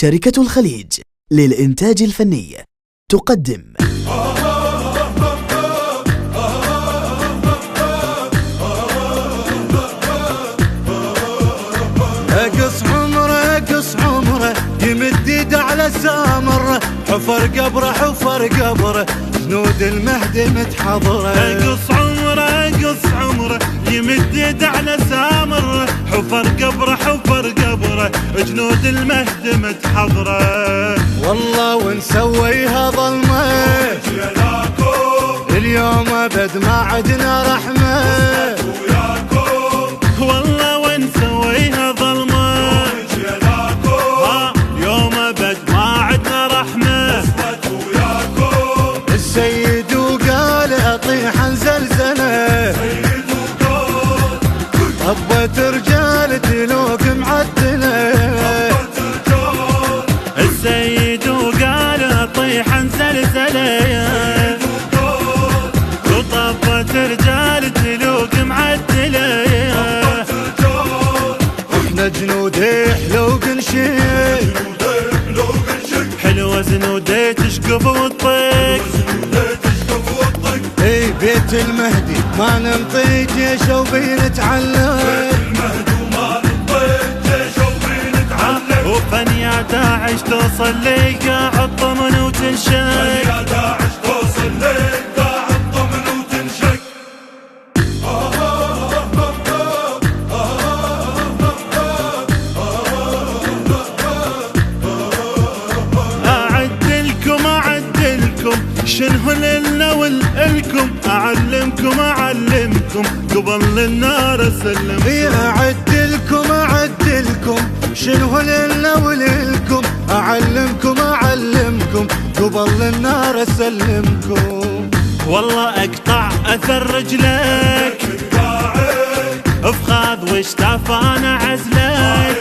شركة الخليج للإنتاج الفني تقدم قص عمره يمد يده على سامره، حفر قبره جنود المهدي متحضره. قص عمره يمد يده على سامره، حفر قبره جنود المهدي متحضره. والله ونسويها ظلمه اليوم ابد ما عدنا رحمه. والله ونسويها ظلمه يوم ابد ما عدنا رحمه. السيد وقال اطيح زلزله، طبت رجال تلوق معدله. السيد وقال اطيح زلزله، وطبت رجال تلوق معدله. احنا جنودي حلوق نشيل، حلوة زنودي تشقف وتطق. اي بيت المهدي ما ننطي جيش وبنتعلم. وفن يا داعش توصل لي قاعد طمن وتنشق. شنو لنا ولكم اعلمكم قبل للنار اسلم. اعدلكم شنو لنا ولكم اعلمكم قبل للنار اسلمكم. والله اقطع اثر رجلك افخاذ واشتاف انا عزلك.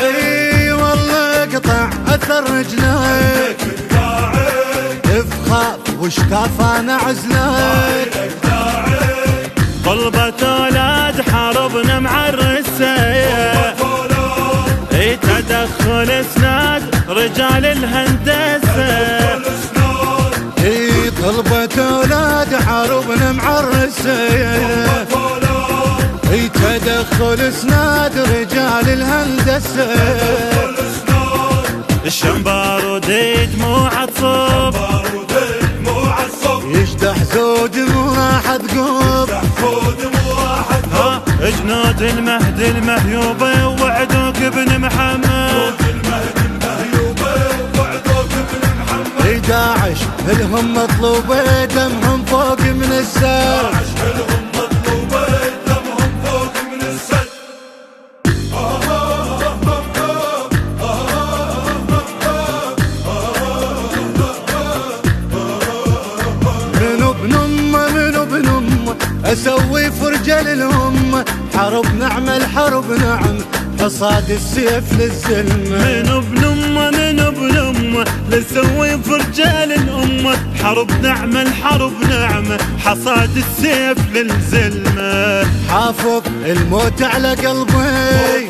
اي والله اقطع اثر رجلك افخاذ واشتاف انا عزلك. طلبة اولاد حاربنا مع الرساية، تدخل اسناد رجال الهندسة. طلبة اولاد حاربنا مع الرساية، تدخل اسناد رجال الهندسة. الشمبار ودي دموع تصب، يشدح زود مراحة ثقوب. جنود المهدي المهيوبة وعدوك ابن محمد. داعش الهم مطلوبة دمهم فوق من السد. اسوي فرجال الامه، حرب نعمل حرب نعم حصاد السيف للزلمه. من ابن امه لسوي فرجال الامه، حرب نعمل حصاد السيف للزلمه. حافظ الموت على قلبي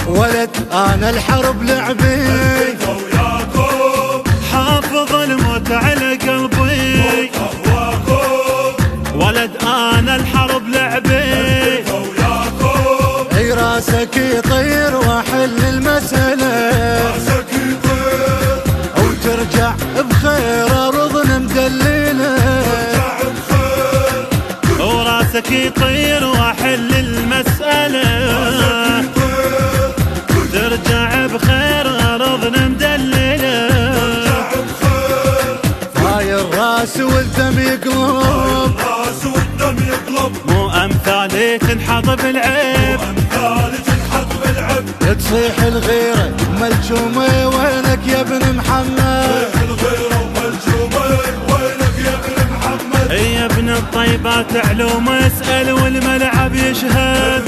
ولد انا الحرب لعبي. حافظ الموت على قلبي ولد انا الحرب لعبي. اي راسك يطير واحل المسألة، او ترجع بخير ارضنا مدللة. وراسك يطير واحل المسألة، ترجع بخير ارضنا مدللة. هاي الراس والدم يقلب، مو امثالي تنحط بالعيب. تصيح الغيرة ملجومة وينك يا ابن محمد. يا ابن الطيبات علوم اسأل والملعب يشهد.